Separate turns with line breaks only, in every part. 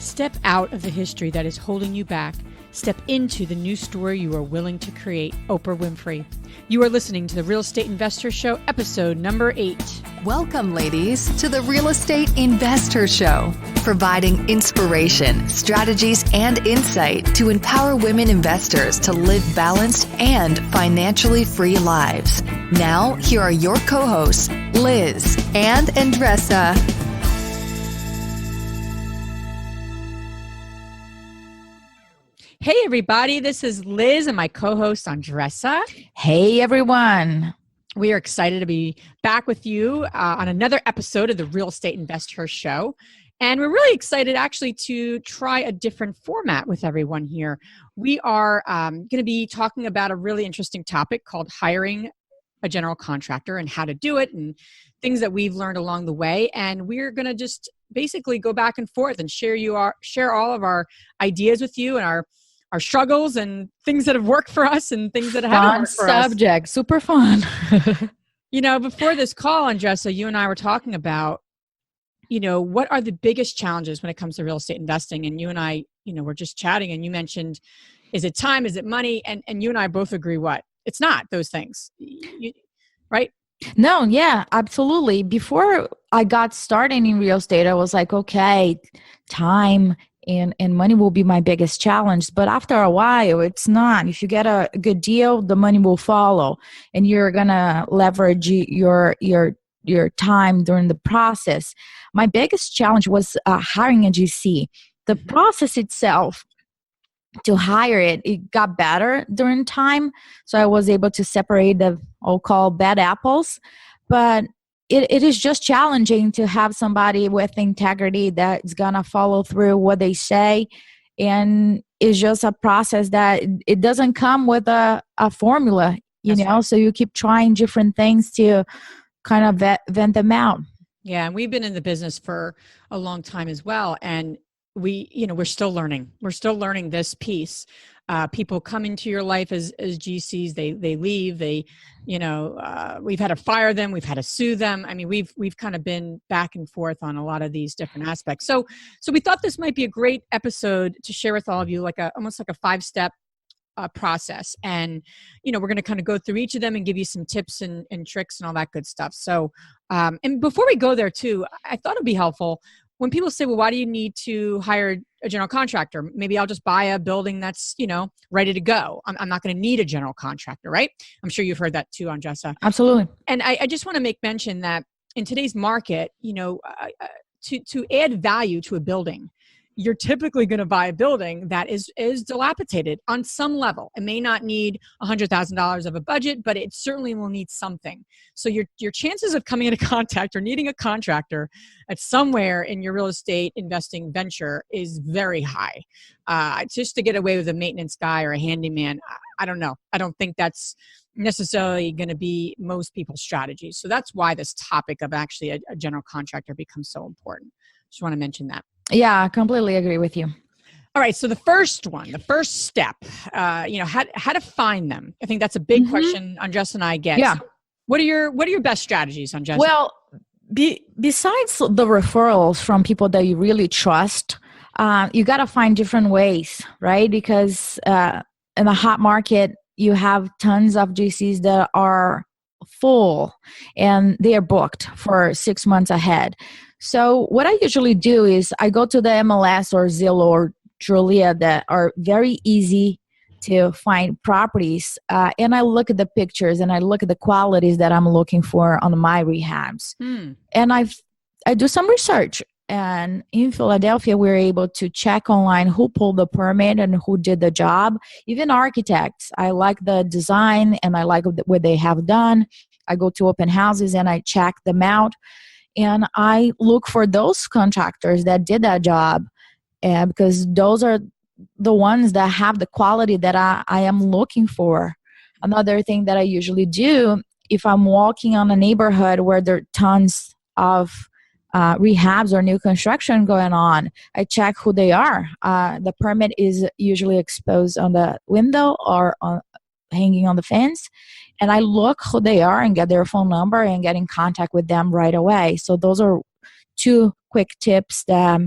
Step out of the history that is holding you back. Step into the new story you are willing to create. Oprah Winfrey. You are listening to the Real Estate Investor Show, episode number 8.
Welcome, ladies, to the Real Estate Investor Show, providing inspiration, strategies, and insight to empower women investors to live balanced and financially free lives. Now, here are your co-hosts, Liz and Andresa.
Hey, everybody. This is Liz and my co-host, Andresa.
Hey, everyone.
We are excited to be back with you on another episode of the Real Estate Investor Show. And we're really excited actually to try a different format with everyone here. We are going to be talking about a really interesting topic called hiring a general contractor and how to do it and things that we've learned along the way. And we're going to just basically go back and forth and share all of our ideas with you and our struggles and things that have worked for us and things that haven't worked for us.
Fun subject, super fun.
You know, before this call, Andresa, you and I were talking about, what are the biggest challenges when it comes to real estate investing? And you and I, we're just chatting and you mentioned, is it time? Is it money? And you and I both agree what? It's not those things, right?
No, yeah, absolutely. Before I got started in real estate, I was like, okay, time and money will be my biggest challenge. But after a while, it's not. If you get a good deal, the money will follow, and you're gonna leverage your time during the process. My biggest challenge was hiring a GC. The process itself to hire it got better during time, so I was able to separate the I'll call bad apples, but it is just challenging to have somebody with integrity that's going to follow through what they say. And it's just a process that it doesn't come with a formula, right. So you keep trying different things to kind of vent them out.
Yeah. And we've been in the business for a long time as well. And we're still learning. We're still learning this piece. People come into your life as GCs. They leave. We've had to fire them. We've had to sue them. I mean, we've kind of been back and forth on a lot of these different aspects. So we thought this might be a great episode to share with all of you, almost like a 5-step process. And we're going to kind of go through each of them and give you some tips and tricks and all that good stuff. So, and before we go there too, I thought it'd be helpful. When people say, well, why do you need to hire a general contractor? Maybe I'll just buy a building that's, ready to go. I'm not going to need a general contractor, right? I'm sure you've heard that too, Andresa.
Absolutely.
And I just want to make mention that in today's market, to add value to a building, you're typically going to buy a building that is dilapidated on some level. It may not need $100,000 of a budget, but it certainly will need something. So your chances of coming into contact or needing a contractor at somewhere in your real estate investing venture is very high. Just to get away with a maintenance guy or a handyman, I don't know. I don't think that's necessarily going to be most people's strategies. So that's why this topic of actually a general contractor becomes so important. Just want to mention that.
Yeah, I completely agree with you.
All right. So the first step, how to find them. I think that's a big question Andresa and I get.
Yeah.
So what are your best strategies, Andresa?
Well, besides the referrals from people that you really trust, you got to find different ways, right? Because in the hot market, you have tons of GCs that are full and they are booked for 6 months ahead. So what I usually do is I go to the MLS or Zillow or Trulia that are very easy to find properties, and I look at the pictures and I look at the qualities that I'm looking for on my rehabs. And I do some research. And in Philadelphia, we're able to check online who pulled the permit and who did the job. Even architects, I like the design and I like what they have done. I go to open houses and I check them out. And I look for those contractors that did that job, because those are the ones that have the quality that I am looking for. Another thing that I usually do, if I'm walking on a neighborhood where there are tons of rehabs or new construction going on, I check who they are. The permit is usually exposed on the window or hanging on the fence. And I look who they are and get their phone number and get in contact with them right away. So those are two quick tips that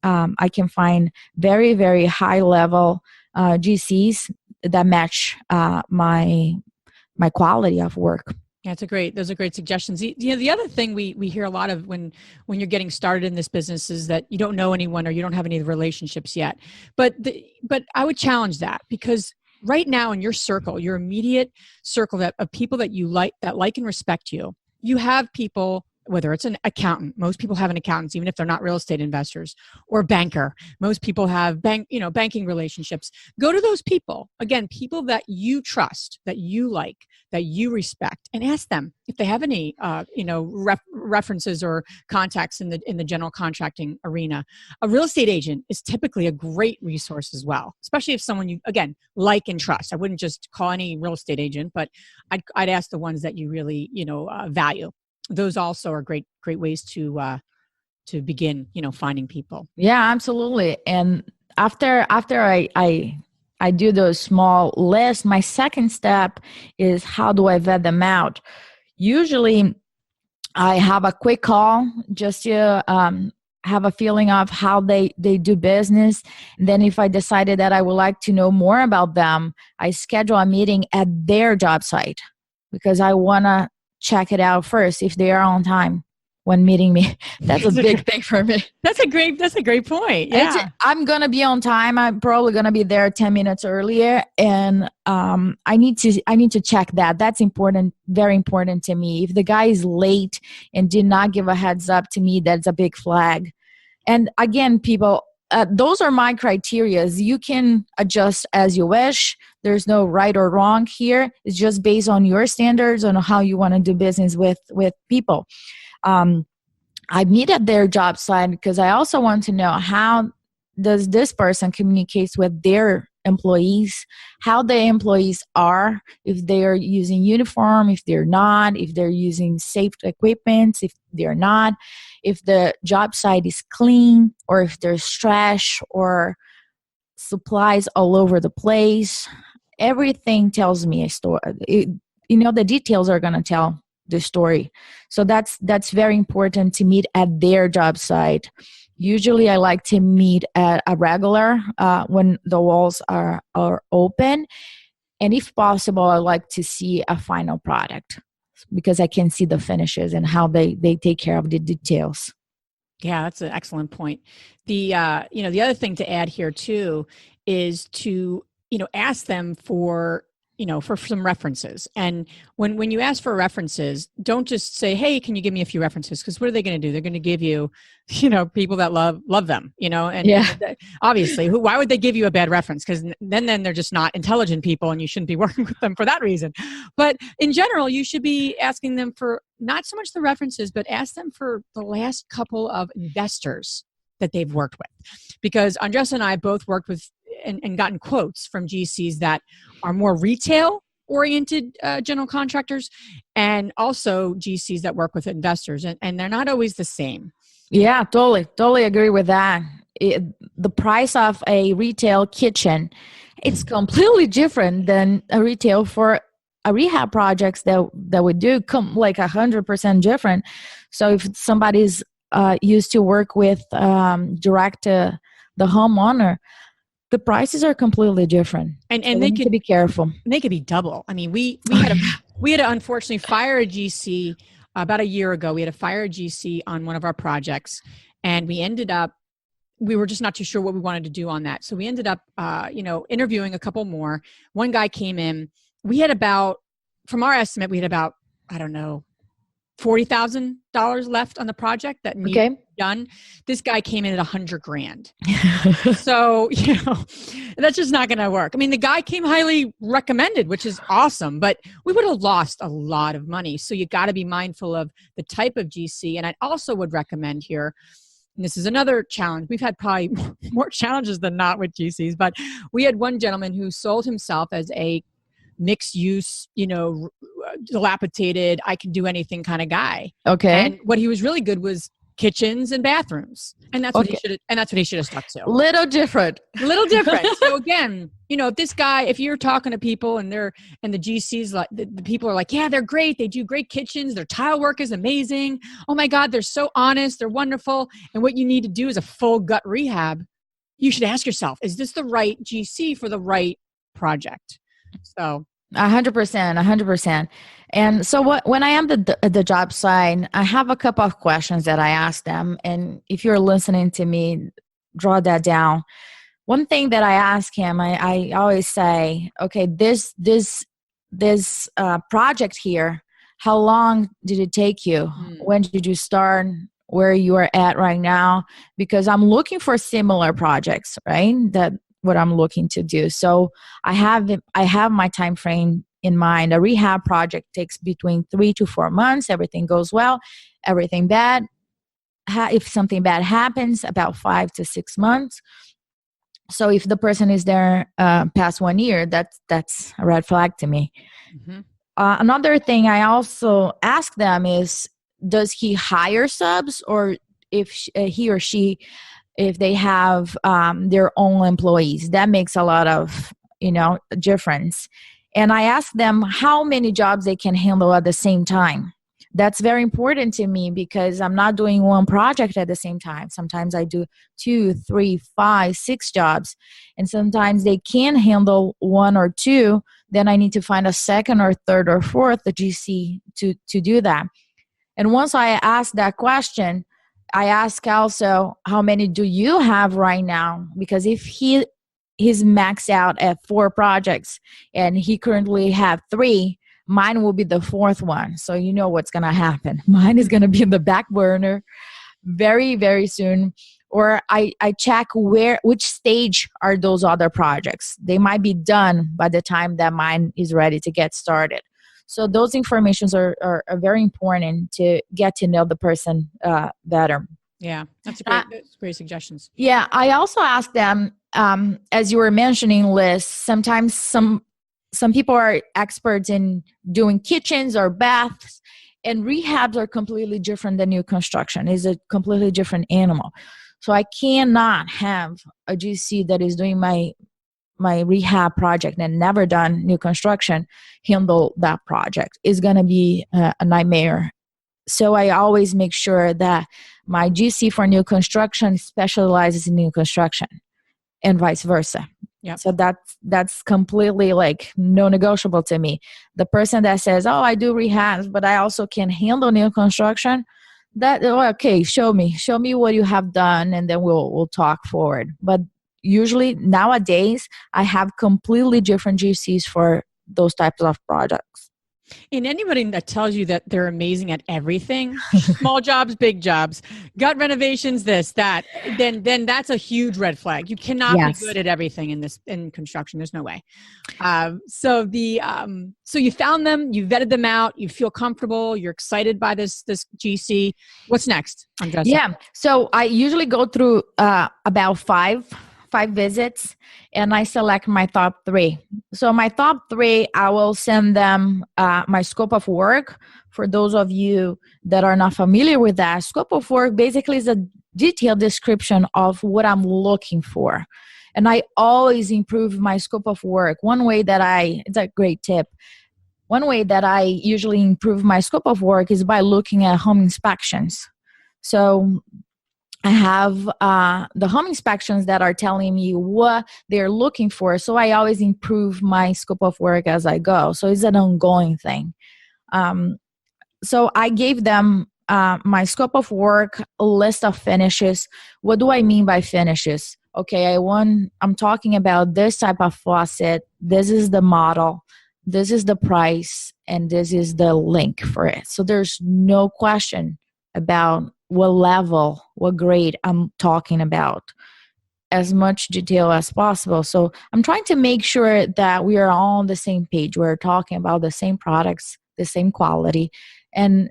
I can find very, very high level GCs that match my quality of work.
Yeah, those are great suggestions. The other thing we hear a lot of when you're getting started in this business is that you don't know anyone or you don't have any relationships yet. But I would challenge that, because right now in your circle, your immediate circle of people that you like, that like and respect you, you have people, whether it's an accountant, most people have an accountant, even if they're not real estate investors, or banker. Most people have banking relationships. Go to those people. Again, people that you trust, that you like, that you respect, and ask them if they have any, references or contacts in the general contracting arena. A real estate agent is typically a great resource as well, especially if someone you, again, like and trust. I wouldn't just call any real estate agent, but I'd ask the ones that you really, value. Those also are great ways to begin, finding people.
Yeah, absolutely. And after I do those small lists, my second step is, how do I vet them out? Usually I have a quick call just to have a feeling of how they do business. And then if I decided that I would like to know more about them, I schedule a meeting at their job site, because I want to check it out first if they are on time when meeting me. That's a big thing for me.
That's a great point. Yeah.
I'm going to be on time. I'm probably going to be there 10 minutes earlier. And I need to check that. That's important, very important to me. If the guy is late and did not give a heads up to me, that's a big flag. And again, people, those are my criterias. You can adjust as you wish. There's no right or wrong here. It's just based on your standards, on how you want to do business with people. I meet at their job site because I also want to know, how does this person communicate with their employees, how the employees are, if they are using uniform, if they're not, if they're using safe equipment, if they're not, if the job site is clean, or if there's trash or supplies all over the place. Everything tells me a story. The details are going to tell the story. So that's very important to meet at their job site. Usually I like to meet at a regular when the walls are open. And if possible, I like to see a final product, because I can see the finishes and how they take care of the details.
Yeah, that's an excellent point. The other thing to add here too is to, ask them for some references. And when you ask for references, don't just say, hey, can you give me a few references? Because what are they going to do? They're going to give you, people that love them, and obviously, why would they give you a bad reference? Because then they're just not intelligent people, and you shouldn't be working with them for that reason. But in general, you should be asking them for not so much the references, but ask them for the last couple of investors that they've worked with. Because Andresa and I both worked with and gotten quotes from GCs that are more retail oriented general contractors, and also GCs that work with investors, and they're not always the same.
Yeah, totally agree with that. The price of a retail kitchen, it's completely different than a retail for a rehab projects that would do come like 100% different. So if somebody's used to work with direct to the homeowner, the prices are completely different, and so they need to be careful.
They could be double. I mean, we had to unfortunately fire a GC about a year ago. We had to fire a GC on one of our projects, and we were just not too sure what we wanted to do on that. So we ended up, interviewing a couple more. One guy came in. We had from our estimate, I don't know, $40,000 left on the project that needed to be done. This guy came in at $100,000. So, that's just not going to work. I mean, the guy came highly recommended, which is awesome, but we would have lost a lot of money. So you got to be mindful of the type of GC. And I also would recommend here, and this is another challenge. We've had probably more challenges than not with GCs, but we had one gentleman who sold himself as a mixed use, dilapidated, I can do anything kind of guy.
Okay.
And what he was really good was kitchens and bathrooms. And that's what he should have stuck to.
Little different.
So again, if you're talking to people and the GCs, like the people are like, yeah, they're great. They do great kitchens. Their tile work is amazing. Oh my God, they're so honest. They're wonderful. And what you need to do is a full gut rehab. You should ask yourself, is this the right GC for the right project? So
100%. And so when I am at the job site, I have a couple of questions that I ask them. And if you're listening to me, draw that down. One thing that I ask him, I always say, okay, this project here, how long did it take you? When did you start? Where you are at right now? Because I'm looking for similar projects, right? That what I'm looking to do. So I have my time frame in mind. A rehab project takes between 3 to 4 months. Everything goes well. Everything bad. If something bad happens, about 5 to 6 months. So if the person is there past 1 year, that's a red flag to me. Mm-hmm. Another thing I also ask them is, does he hire subs, or if he or she, if they have their own employees? That makes a lot of difference. And I ask them how many jobs they can handle at the same time. That's very important to me because I'm not doing one project at the same time. Sometimes I do 2, 3, 5, 6 jobs, and sometimes they can handle 1 or 2. Then I need to find a second or third or fourth GC to do that. And once I ask that question, I ask also, how many do you have right now? Because if he's maxed out at 4 projects and he currently have 3, mine will be the 4th one. So you know what's going to happen. Mine is going to be in the back burner very, very soon. Or I check which stage are those other projects. They might be done by the time that mine is ready to get started. So those informations are very important to get to know the person better.
Yeah, that's great suggestions.
Yeah, I also ask them, as you were mentioning, Liz, sometimes some people are experts in doing kitchens or baths, and rehabs are completely different than new construction. It's a completely different animal. So I cannot have a GC that is doing my rehab project and never done new construction handle that project. It's going to be a nightmare. So I always make sure that my GC for new construction specializes in new construction and vice versa.
Yep.
So that's completely like non-negotiable to me. The person that says, oh, I do rehabs, but I also can handle new construction, okay, show me what you have done, and then we'll talk forward. But usually nowadays, I have completely different GCs for those types of projects.
And anybody that tells you that they're amazing at everything, small jobs, big jobs, gut renovations, this, that, then that's a huge red flag. You cannot be good at everything in construction. There's no way. So you found them, you vetted them out, you feel comfortable, you're excited by this GC. What's next, Andresa?
Yeah. So I usually go through about five visits, and I select my top 3. So my top 3, I will send them my scope of work. For those of you that are not familiar with that, scope of work basically is a detailed description of what I'm looking for. And I always improve my scope of work. It's a great tip. One way that I usually improve my scope of work is by looking at home inspections. So I have the home inspections that are telling me what they're looking for. So I always improve my scope of work as I go. So it's an ongoing thing. So I gave them my scope of work, a list of finishes. What do I mean by finishes? Okay, I'm talking about this type of faucet. This is the model. This is the price. And this is the link for it. So there's no question about what level, what grade I'm talking about, as much detail as possible. So I'm trying to make sure that we are all on the same page. We're talking about the same products, the same quality. And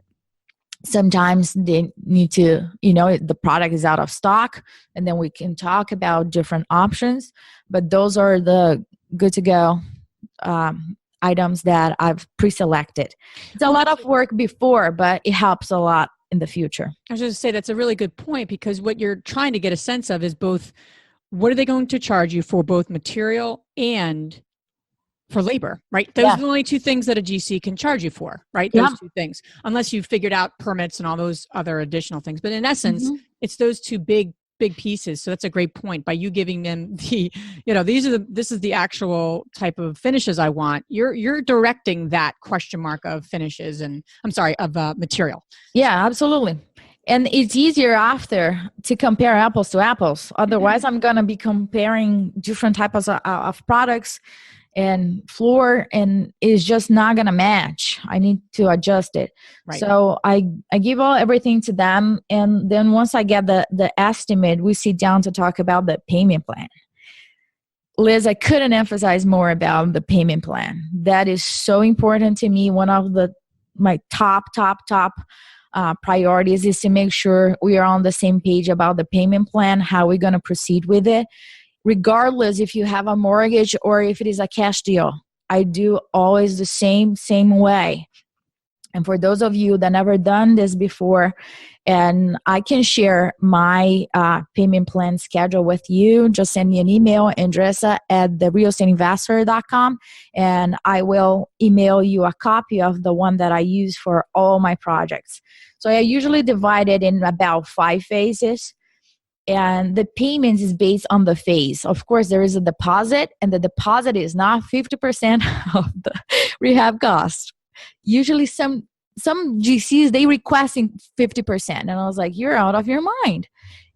sometimes they need to, the product is out of stock, and then we can talk about different options. But those are the good to go items that I've pre-selected. It's a lot of work before, but it helps a lot in the future.
I was just say that's a really good point, because what you're trying to get a sense of is both what are they going to charge you for both material and for labor, right? Those are the only two things that a GC can charge you for, right? Those two things, unless you've figured out permits and all those other additional things. But in essence, it's those two big pieces. So that's a great point. By you giving them the, this is the actual type of finishes I want. You're directing that question mark of finishes of material.
Yeah, absolutely. And it's easier after to compare apples to apples. Otherwise, I'm going to be comparing different types of products and floor, and it's just not going to match. I need to adjust it. Right. So I give everything to them. And then once I get the estimate, we sit down to talk about the payment plan. Liz, I couldn't emphasize more about the payment plan. That is so important to me. One of my top priorities is to make sure we are on the same page about the payment plan, how we're going to proceed with it. Regardless if you have a mortgage or if it is a cash deal, I do always the same way. And for those of you that never done this before, and I can share my payment plan schedule with you, just send me an email, Andresa at therealestateinvestor.com, and I will email you a copy of the one that I use for all my projects. So I usually divide it in about 5 phases. And the payments is based on the phase. Of course, there is a deposit, and the deposit is not 50% of the rehab cost. Usually some GCs, they requesting 50%. And I was like, you're out of your mind.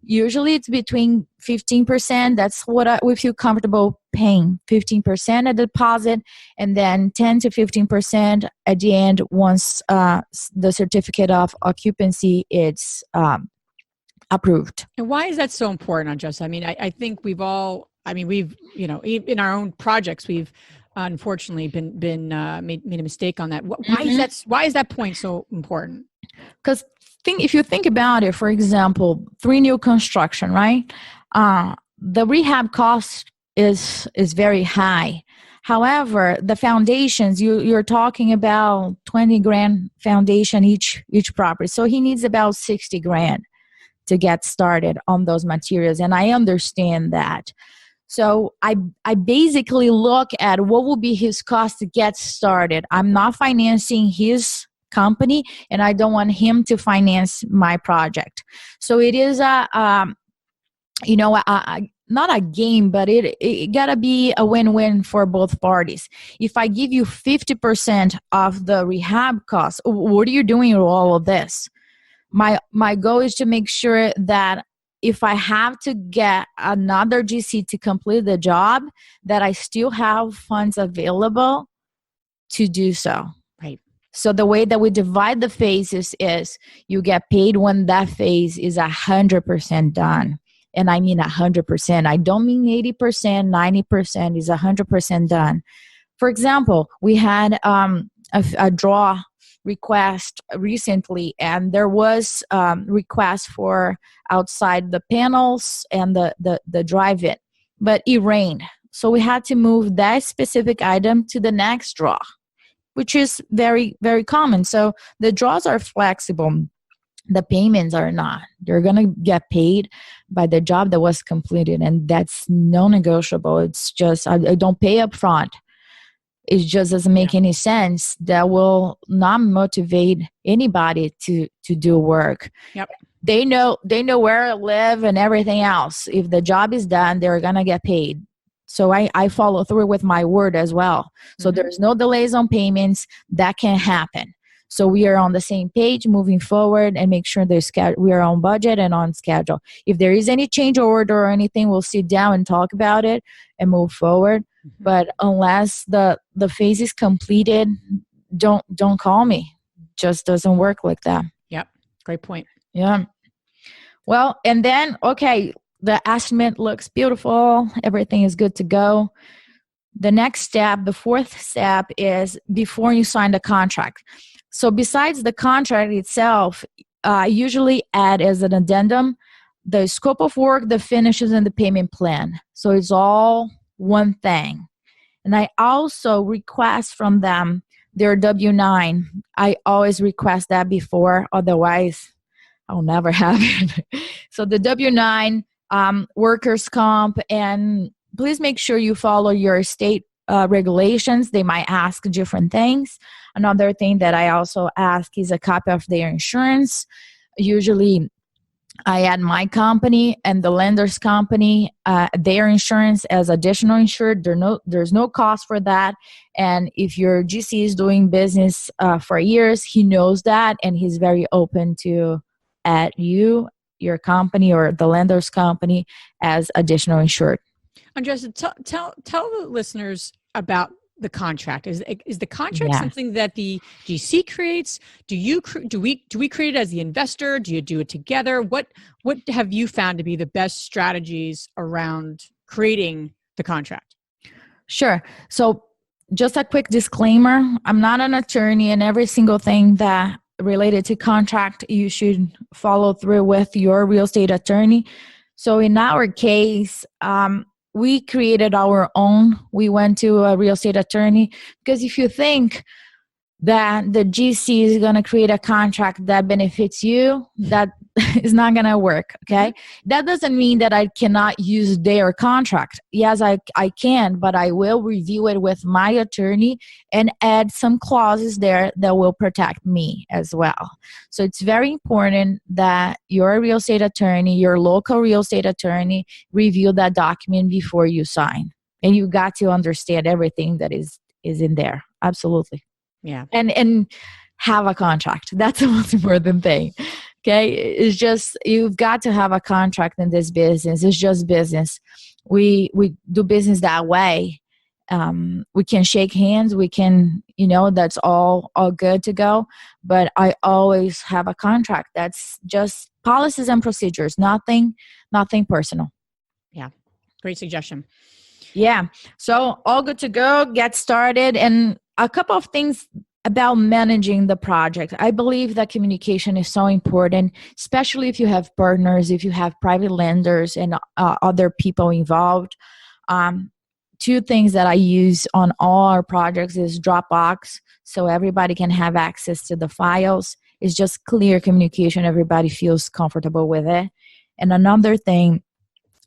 Usually it's between 15%. That's what we feel comfortable paying. 15% a deposit, and then 10 to 15% at the end once the certificate of occupancy is approved.
And why is that so important, Andresa? I mean, I think we've in our own projects, we've unfortunately been made a mistake on that. Why is that point so important?
Because if you think about it, for example, 3 new construction, right? The rehab cost is very high. However, the foundations, you're talking about 20 grand foundation each property. So he needs about 60 grand to get started on those materials. And I understand that. So I basically look at what will be his cost to get started. I'm not financing his company, and I don't want him to finance my project. So it is not a game, but it gotta be a win-win for both parties. If I give you 50% of the rehab costs, what are you doing with all of this? My goal is to make sure that if I have to get another GC to complete the job, that I still have funds available to do so.
Right.
So the way that we divide the phases is you get paid when that phase is 100% done. And I mean 100%. I don't mean 80%, 90% is 100% done. For example, we had a draw request recently, and there was request for outside the panels and the drive-in, but it rained, so we had to move that specific item to the next draw, which is very, very common. So the draws are flexible, the payments are not. They're gonna get paid by the job that was completed, and that's non-negotiable. It's just I don't pay up front. It just doesn't make any sense. That will not motivate anybody to do work.
Yep.
They know where I live and everything else. If the job is done, they're going to get paid. So I follow through with my word as well. So there's no delays on payments. That can happen. So we are on the same page moving forward, and make sure we are on budget and on schedule. If there is any change order or anything, we'll sit down and talk about it and move forward. But unless the phase is completed, don't call me. Just doesn't work like that.
Yep. Great point.
Yeah. Well, and then, okay, the estimate looks beautiful. Everything is good to go. The next step, the 4th step, is before you sign the contract. So besides the contract itself, I usually add as an addendum the scope of work, the finishes, and the payment plan. So it's all one thing. And I also request from them their W-9. I always request that before, otherwise I'll never have it. So the W-9, workers' comp, and please make sure you follow your state regulations. They might ask different things. Another thing that I also ask is a copy of their insurance. Usually I add my company and the lender's company, their insurance as additional insured. There's no cost for that. And if your GC is doing business for years, he knows that, and he's very open to add you, your company, or the lender's company as additional insured.
Andresa, tell the listeners about the contract. Is the contract something that the GC creates? Do we create it as the investor? Do you do it together? What have you found to be the best strategies around creating the contract?
Sure. So just a quick disclaimer, I'm not an attorney, and every single thing that related to contract, you should follow through with your real estate attorney. So in our case, we created our own. We went to a real estate attorney, because if you think that the GC is going to create a contract that benefits you, that is not going to work, okay? That doesn't mean that I cannot use their contract. Yes, I can, but I will review it with my attorney and add some clauses there that will protect me as well. So it's very important that your real estate attorney, your local real estate attorney, review that document before you sign. And you got to understand everything that is in there. Absolutely.
Yeah.
And have a contract. That's the most important thing. Okay. It's just, you've got to have a contract in this business. It's just business. We do business that way. We can shake hands. We can, that's all good to go. But I always have a contract. That's just policies and procedures. Nothing personal.
Yeah. Great suggestion.
Yeah. So all good to go. Get started. And a couple of things about managing the project. I believe that communication is so important, especially if you have partners, if you have private lenders and other people involved. Two things that I use on all our projects is Dropbox, so everybody can have access to the files. It's just clear communication. Everybody feels comfortable with it. And another thing,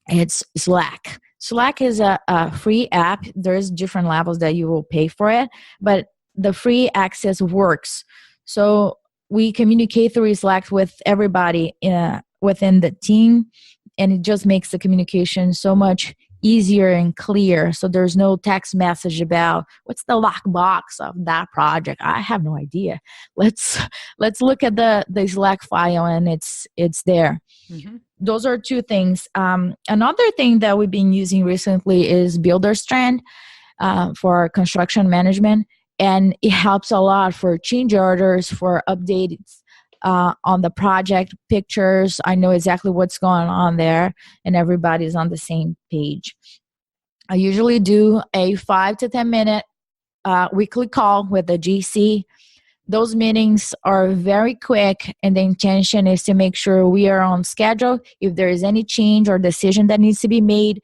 it's Slack. Slack is a free app. There's different levels that you will pay for it, but the free access works. So we communicate through Slack with everybody within the team, and it just makes the communication so much easier and clear. So there's no text message about what's the lockbox of that project. I have no idea. Let's look at the Slack file, and it's there. Mm-hmm. Those are two things. Another thing that we've been using recently is Builderstrand for construction management, and it helps a lot for change orders, for updates on the project, pictures. I know exactly what's going on there, and everybody's on the same page. I usually do a 5 to 10 minute weekly call with the GC. Those meetings are very quick, and the intention is to make sure we are on schedule. If there is any change or decision that needs to be made,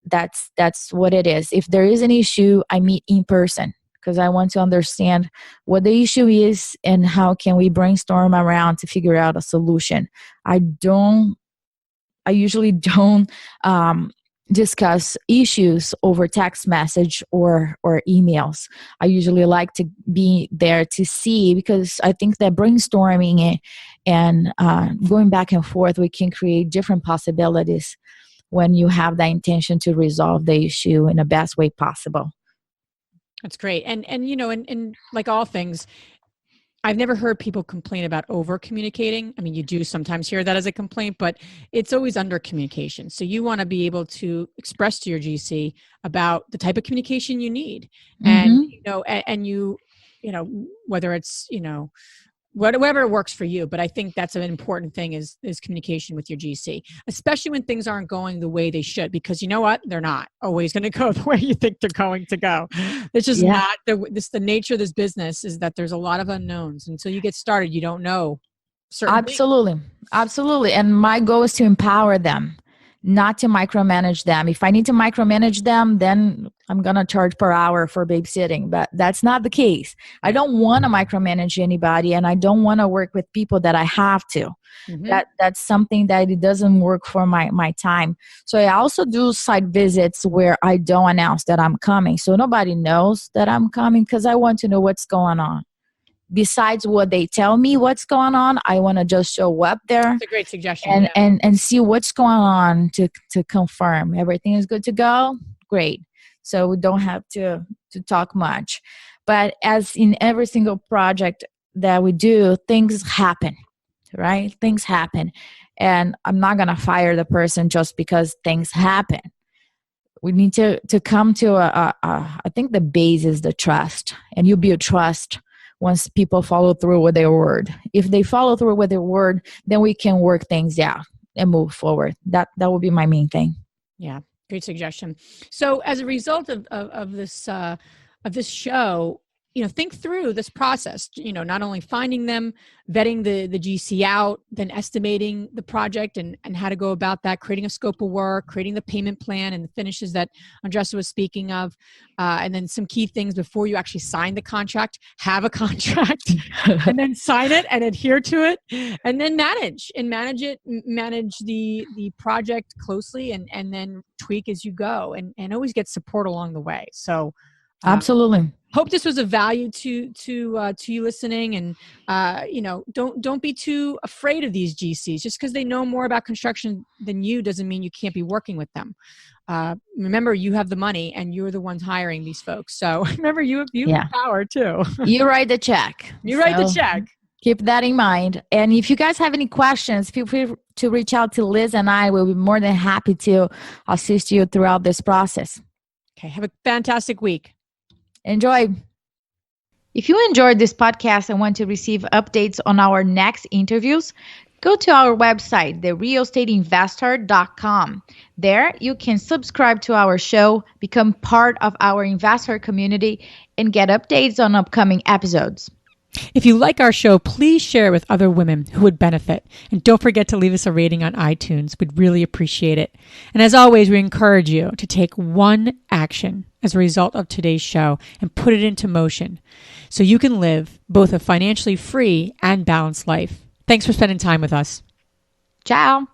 that's what it is. If there is an issue, I meet in person, because I want to understand what the issue is and how can we brainstorm around to figure out a solution. I usually don't discuss issues over text message or emails. I usually like to be there to see, because I think that brainstorming and going back and forth, we can create different possibilities when you have the intention to resolve the issue in the best way possible.
That's great. And in like all things, I've never heard people complain about over communicating. I mean, you do sometimes hear that as a complaint, but it's always under communication. So you want to be able to express to your GC about the type of communication you need. Mm-hmm. And whether it's, whatever works for you. But I think that's an important thing is communication with your GC, especially when things aren't going the way they should, because you know what? They're not always going to go the way you think they're going to go. It's just not the nature of this business is that there's a lot of unknowns. Until you get started, you don't know certain things. Absolutely. And my goal is to empower them, not to micromanage them. If I need to micromanage them, then
I'm going to charge per hour for babysitting, but that's not the case. I don't want to micromanage anybody, and I don't want to work with people that I have to. That's something that it doesn't work for my time. So I also do site visits where I don't announce that I'm coming. So nobody knows that I'm coming because I want to know what's going on. Besides what they tell me what's going on, I want to just show up there.
That's a great suggestion.
And see what's going on to confirm everything is good to go. Great. So we don't have to talk much. But as in every single project that we do, things happen, right? Things happen. And I'm not going to fire the person just because things happen. We need to come to I think the base is the trust. And you build trust once people follow through with their word. If they follow through with their word, then we can work things out and move forward. That would be my main thing.
Yeah, great suggestion. So as a result of this show, think through this process, not only finding them, vetting the GC out, then estimating the project and how to go about that, creating a scope of work, creating the payment plan and the finishes that Andresa was speaking of. And then some key things before you actually sign the contract, have a contract and then sign it and adhere to it, and then manage the project closely and then tweak as you go and always get support along the way. So
absolutely.
Hope this was of value to you listening, and don't be too afraid of these GCs. Just because they know more about construction than you doesn't mean you can't be working with them. Remember, you have the money, and you're the ones hiring these folks. So remember, you have power too.
You write the check.
Write the check.
Keep that in mind. And if you guys have any questions, feel free to reach out to Liz, and I will be more than happy to assist you throughout this process.
Okay. Have a fantastic week.
Enjoy. If you enjoyed this podcast and want to receive updates on our next interviews, go to our website, therealestateinvestor.com. There, you can subscribe to our show, become part of our investor community, and get updates on upcoming episodes.
If you like our show, please share with other women who would benefit. And don't forget to leave us a rating on iTunes. We'd really appreciate it. And as always, we encourage you to take one action as a result of today's show and put it into motion so you can live both a financially free and balanced life. Thanks for spending time with us.
Ciao.